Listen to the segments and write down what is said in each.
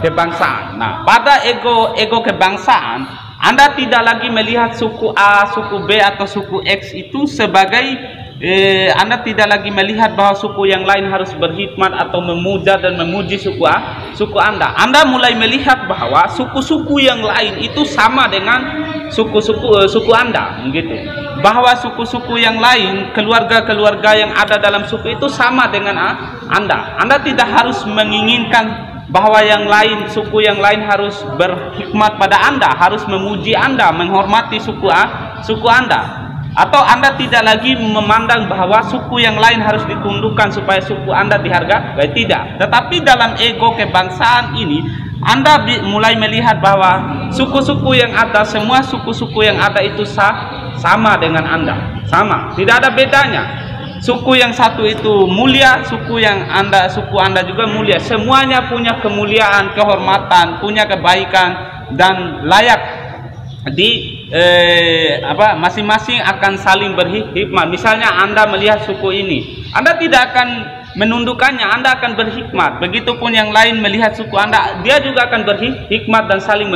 kebangsaan. Nah, pada ego kebangsaan, Anda tidak lagi melihat suku A, suku B atau suku X itu sebagai Anda tidak lagi melihat bahwa suku yang lain harus berkhidmat atau memuja dan memuji suku Anda. Anda mulai melihat bahwa suku-suku yang lain itu sama dengan suku Anda, gitu. Bahwa suku-suku yang lain, keluarga-keluarga yang ada dalam suku itu sama dengan Anda. Anda tidak harus menginginkan bahwa yang lain, suku yang lain harus berkhidmat pada Anda, harus memuji Anda, menghormati suku Anda. Atau Anda tidak lagi memandang bahwa suku yang lain harus ditundukkan supaya suku Anda dihargai, tidak. Tetapi dalam ego kebangsaan ini, Anda mulai melihat bahwa suku-suku yang ada, semua suku-suku yang ada itu sama dengan Anda, sama, tidak ada bedanya. Suku yang satu itu mulia, suku Anda juga mulia. Semuanya punya kemuliaan, kehormatan, punya kebaikan dan layak masing-masing akan saling berhikmat. Misalnya Anda melihat suku ini, Anda tidak akan menundukkannya, Anda akan berhikmat. Begitupun yang lain melihat suku Anda, dia juga akan berhikmat dan saling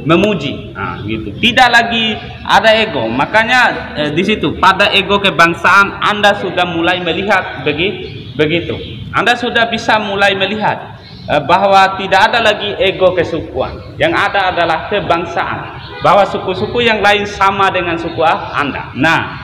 memuji. Nah, gitu. Tidak lagi ada ego. Makanya di situ pada ego kebangsaan Anda sudah mulai melihat begitu. Anda sudah bisa mulai melihat bahwa tidak ada lagi ego kesukuan. Yang ada adalah kebangsaan. Bahwa suku-suku yang lain sama dengan suku Anda. Nah,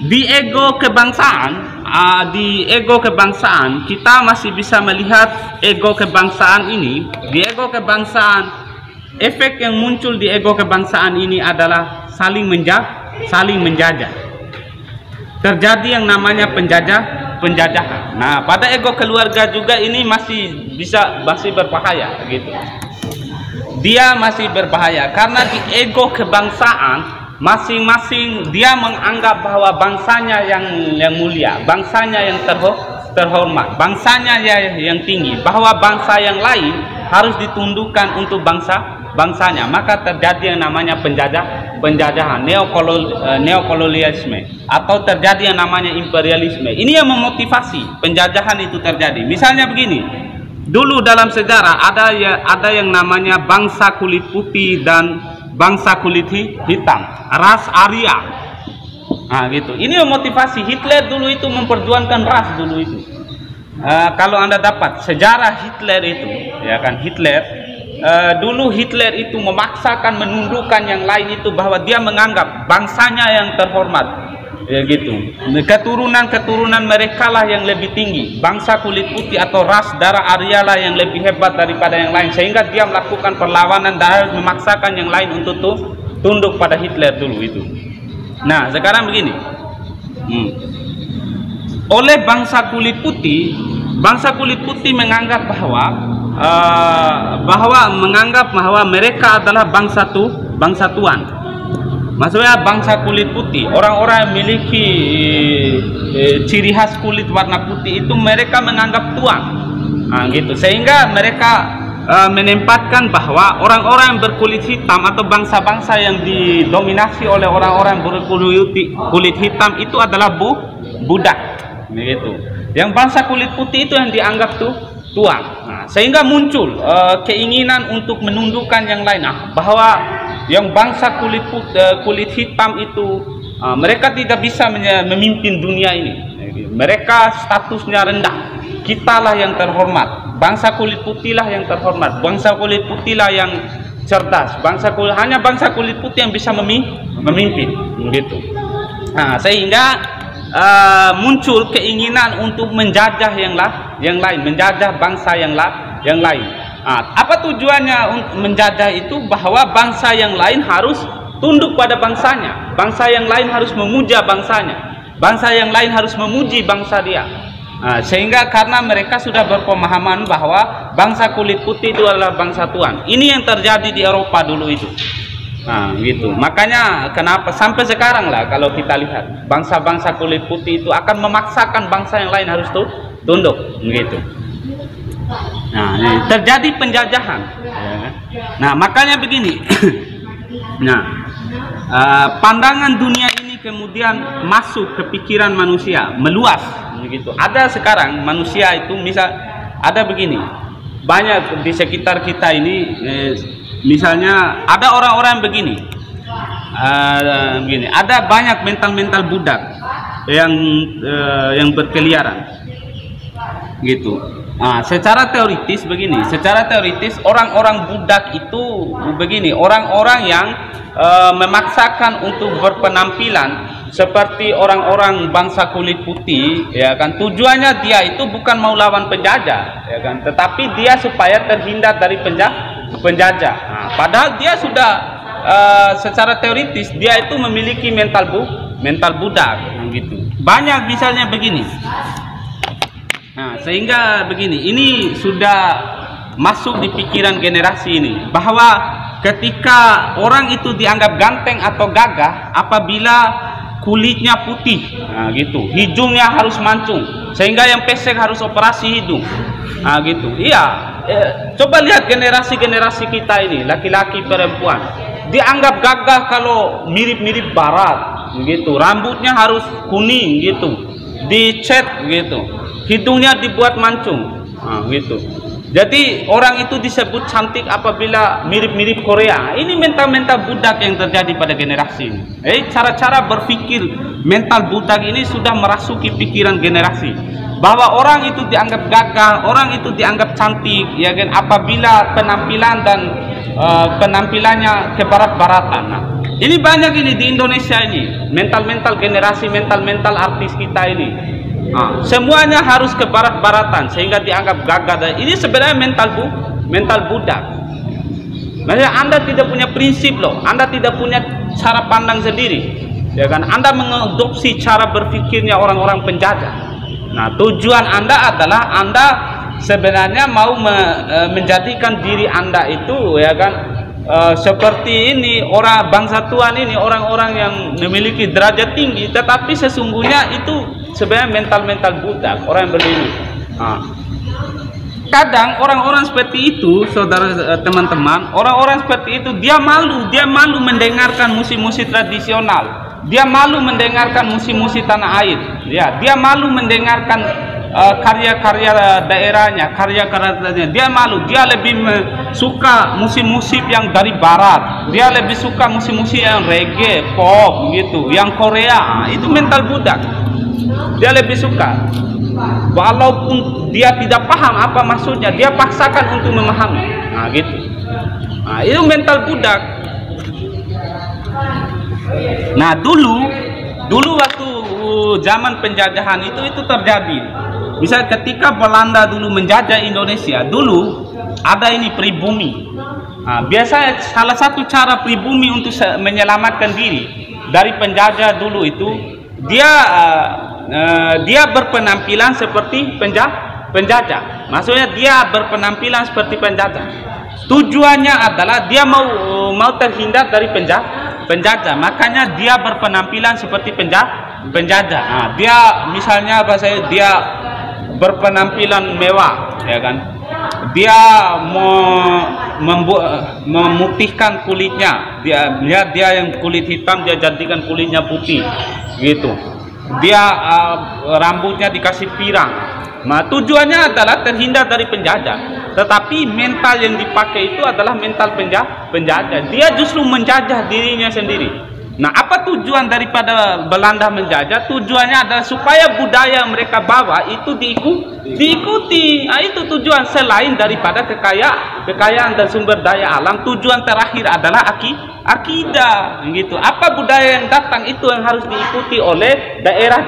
di ego kebangsaan kita masih bisa melihat ego kebangsaan ini. Di ego kebangsaan, efek yang muncul di ego kebangsaan ini adalah saling menjajah. Terjadi yang namanya penjajahan. Nah, pada ego keluarga juga ini masih berbahaya, gitu. Dia masih berbahaya karena di ego kebangsaan masing-masing dia menganggap bahwa bangsanya yang mulia, bangsanya yang terhormat, bangsanya yang tinggi, bahwa bangsa yang lain harus ditundukkan untuk bangsanya. Maka terjadi yang namanya penjajahan, neokolonialisme, atau terjadi yang namanya imperialisme. Ini yang memotivasi penjajahan itu terjadi. Misalnya begini. Dulu dalam sejarah ada yang namanya bangsa kulit putih dan bangsa kulit hitam, ras Arya. Nah, gitu. Ini memotivasi. Hitler dulu itu memperjuangkan ras dulu itu. Kalau Anda dapat sejarah Hitler itu, ya kan, dulu Hitler itu memaksakan menundukkan yang lain itu bahwa dia menganggap bangsanya yang terhormat. Ya gitu. Keturunan mereka lah yang lebih tinggi. Bangsa kulit putih atau ras darah Arya lah yang lebih hebat daripada yang lain. Sehingga dia melakukan perlawanan dan memaksakan yang lain untuk tunduk pada Hitler dulu itu. Nah, sekarang begini. Oleh bangsa kulit putih menganggap bahwa mereka adalah bangsa Tuhan. Maksudnya bangsa kulit putih, orang-orang yang memiliki ciri khas kulit warna putih itu mereka menganggap tuan. Nah, gitu. Sehingga mereka menempatkan bahwa orang-orang yang berkulit hitam atau bangsa-bangsa yang didominasi oleh orang-orang berkulit hitam itu adalah budak. Gitu. Yang bangsa kulit putih itu yang dianggap tuan. Nah, sehingga muncul keinginan untuk menundukkan yang lain, bahwa yang bangsa kulit hitam itu mereka tidak bisa memimpin dunia ini. Mereka statusnya rendah. Kitalah yang terhormat. Bangsa kulit putihlah yang terhormat. Bangsa kulit putihlah yang cerdas. Hanya bangsa kulit putih yang bisa memimpin, gitu. Nah, sehingga muncul keinginan untuk menjajah yang lain, menjajah bangsa yang lain. Apa tujuannya untuk menjajah itu? Bahwa bangsa yang lain harus tunduk pada bangsanya, bangsa yang lain harus memuja bangsanya, bangsa yang lain harus memuji bangsa dia. Sehingga karena mereka sudah berpemahaman bahwa bangsa kulit putih itu adalah bangsa Tuhan. Ini yang terjadi di Eropa dulu itu. Nah, gitu. Makanya kenapa sampai sekarang lah kalau kita lihat bangsa-bangsa kulit putih itu akan memaksakan bangsa yang lain harus tunduk, gitu. Nah, ini terjadi penjajahan. Nah, makanya begini. Nah, pandangan dunia ini kemudian masuk ke pikiran manusia, meluas, begitu. Ada sekarang manusia itu misal ada begini. banyak di sekitar kita ini, misalnya ada orang-orang begini, ada banyak mental budak yang berkeliaran gitu. Secara teoritis begini, secara teoritis orang-orang budak itu begini, orang-orang yang memaksakan untuk berpenampilan seperti orang-orang bangsa kulit putih, ya kan. Tujuannya dia itu bukan mau lawan penjajah, ya kan, tetapi dia supaya terhindar dari penjajah. Padahal dia sudah secara teoritis dia itu memiliki mental budak, gitu. Banyak misalnya begini. Sehingga begini, ini sudah masuk di pikiran generasi ini, bahwa ketika orang itu dianggap ganteng atau gagah apabila kulitnya putih, gitu, hidungnya harus mancung, sehingga yang pesek harus operasi hidung, gitu. Iya, coba lihat generasi kita ini, laki-laki perempuan, dianggap gagah kalau mirip-mirip barat, gitu, rambutnya harus kuning, gitu, dicat, gitu, hidungnya dibuat mancung, gitu. Jadi orang itu disebut cantik apabila mirip-mirip Korea. Ini mental budak yang terjadi pada generasi ini. Cara-cara berpikir mental budak ini sudah merasuki pikiran generasi, bahwa orang itu dianggap gagah, orang itu dianggap cantik, ya kan, apabila penampilan dan penampilannya ke barat-baratan. Ini banyak ini di Indonesia ini, mental generasi, mental artis kita ini. Semuanya harus ke barat-baratan sehingga dianggap gagah. Dan ini sebenarnya mental budak. Maksudnya Anda tidak punya prinsip loh, Anda tidak punya cara pandang sendiri, ya kan. Anda mengadopsi cara berpikirnya orang-orang penjajah. Tujuan Anda adalah Anda sebenarnya mau menjadikan diri Anda itu, ya kan, seperti ini, orang bangsa Tuhan ini, orang-orang yang memiliki derajat tinggi, tetapi sesungguhnya itu sebenarnya mental budak, orang yang berilmu. Kadang orang-orang seperti itu, saudara, teman-teman, orang-orang seperti itu dia malu mendengarkan musik-musik tradisional, dia malu mendengarkan musik-musik tanah air, ya, dia malu mendengarkan karya-karya daerahnya, karya-karyanya, dia malu. Dia lebih suka musik-musik yang dari barat, dia lebih suka musik-musik yang reggae, pop, gitu, yang Korea. Itu mental budak. Dia lebih suka, walaupun dia tidak paham apa maksudnya, dia paksakan untuk memahami. Gitu. Itu mental budak. Dulu waktu zaman penjajahan itu terjadi. Misal ketika Belanda dulu menjajah Indonesia, dulu ada ini pribumi. Biasanya salah satu cara pribumi untuk menyelamatkan diri dari penjajah dulu itu, dia berpenampilan seperti penjajah. Maksudnya dia berpenampilan seperti penjajah. Tujuannya adalah dia mau terhindar dari penjajah. Makanya dia berpenampilan seperti penjajah. Dia misalnya dia berpenampilan mewah, ya kan. Dia memutihkan kulitnya. Dia yang kulit hitam dia jadikan kulitnya putih, gitu. Dia rambutnya dikasih pirang. Tujuannya adalah terhindar dari penjajah. Tetapi mental yang dipakai itu adalah mental penjajah. Dia justru menjajah dirinya sendiri. Apa tujuan daripada Belanda menjajah? Tujuannya adalah supaya budaya mereka bawa itu diikuti. Itu tujuan, selain daripada kekayaan dan sumber daya alam. Tujuan terakhir adalah akidah, gitu. Apa budaya yang datang itu yang harus diikuti oleh daerah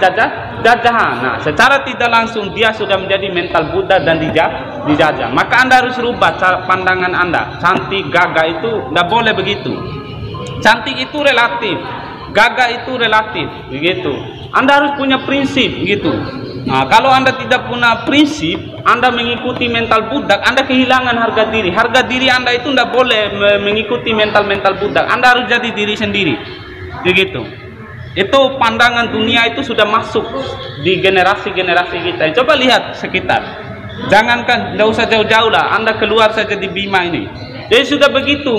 jajahan. Secara tidak langsung dia sudah menjadi mental budak dan dijajah. Maka Anda harus rubah cara pandangan Anda. Cantik, gagah itu tidak boleh begitu. Cantik itu relatif, gagah itu relatif, begitu. Anda harus punya prinsip, gitu. Kalau Anda tidak punya prinsip, Anda mengikuti mental budak, Anda kehilangan harga diri. Harga diri Anda itu tidak boleh mengikuti mental budak. Anda harus jadi diri sendiri, begitu. Itu pandangan dunia itu sudah masuk di generasi-generasi kita. Coba lihat sekitar. Jangankan, tidak usah jauh-jauh lah, Anda keluar saja di Bima ini. Jadi sudah begitu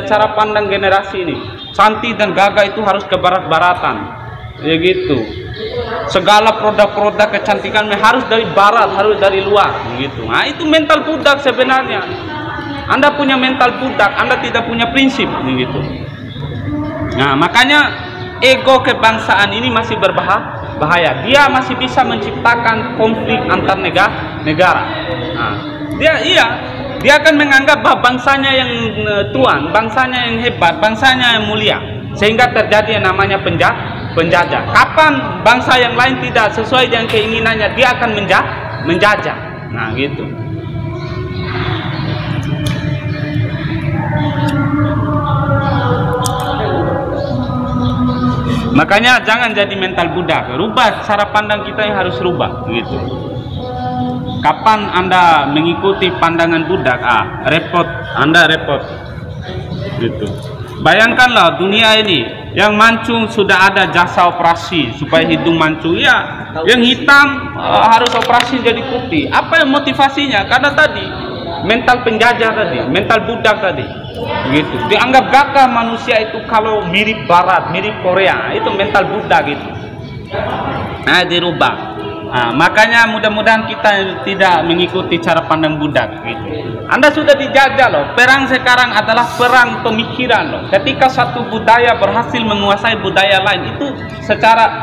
cara pandang generasi ini. Cantik dan gagah itu harus ke barat-baratan, ya gitu. segala produk-produk kecantikan harus dari barat, harus dari luar gitu. Nah, itu mental budak sebenarnya. Anda punya mental budak, Anda tidak punya prinsip gitu. Nah, makanya ego kebangsaan ini masih berbahaya. Dia masih bisa menciptakan konflik antar negara. Nah, dia akan menganggap bahwa bangsanya yang tuan, bangsanya yang hebat, bangsanya yang mulia, sehingga terjadi yang namanya penjajah. Kapan bangsa yang lain tidak sesuai dengan keinginannya, dia akan menjajah. Nah, gitu. Makanya jangan jadi mental budak. Rubah cara pandang kita yang harus rubah, gitu. Kapan Anda mengikuti pandangan budak, repot, Anda repot, gitu. Bayangkanlah dunia ini yang mancung sudah ada jasa operasi supaya hidung mancung, ya, yang hitam harus operasi jadi putih. Apa yang motivasinya? Karena tadi mental penjajah tadi, mental budak tadi, gitu. Dianggap gagah manusia itu kalau mirip Barat, mirip Korea, itu mental budak gitu. Nah, dirubah. Nah, makanya mudah-mudahan kita tidak mengikuti cara pandang budak gitu. Anda sudah dijajah loh. Perang sekarang adalah perang pemikiran loh. Ketika satu budaya berhasil menguasai budaya lain,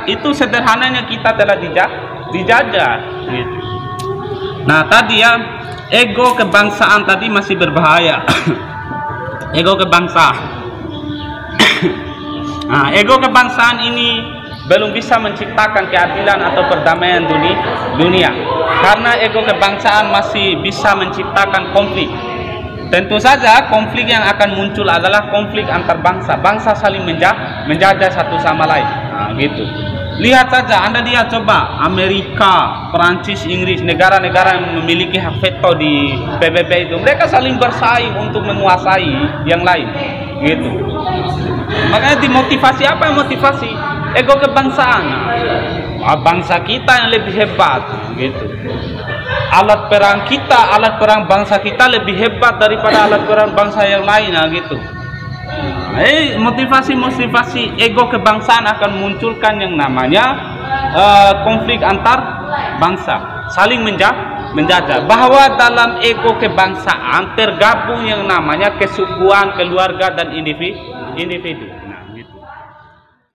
itu sederhananya kita telah dijajah gitu. Nah, tadi ya, ego kebangsaan tadi masih berbahaya. Ego kebangsaan. Nah, ego kebangsaan ini belum bisa menciptakan keadilan atau perdamaian dunia. Karena ego kebangsaan masih bisa menciptakan konflik. Tentu saja konflik yang akan muncul adalah konflik antar bangsa. Bangsa saling menjajah satu sama lain. Nah, gitu. Lihat saja, Anda lihat coba Amerika, Perancis, Inggris, negara-negara yang memiliki hak veto di PBB itu, mereka saling bersaing untuk menguasai yang lain, gitu. Makanya dimotivasi apa yang motivasi? Ego kebangsaan. Bangsa kita yang lebih hebat, gitu. Alat perang kita, alat perang bangsa kita lebih hebat daripada alat perang bangsa yang lain, gitu. Motivasi ego kebangsaan akan munculkan yang namanya konflik antar bangsa, saling menjajah. Bahwa dalam ego kebangsaan tergabung yang namanya kesukuan, keluarga, dan individu.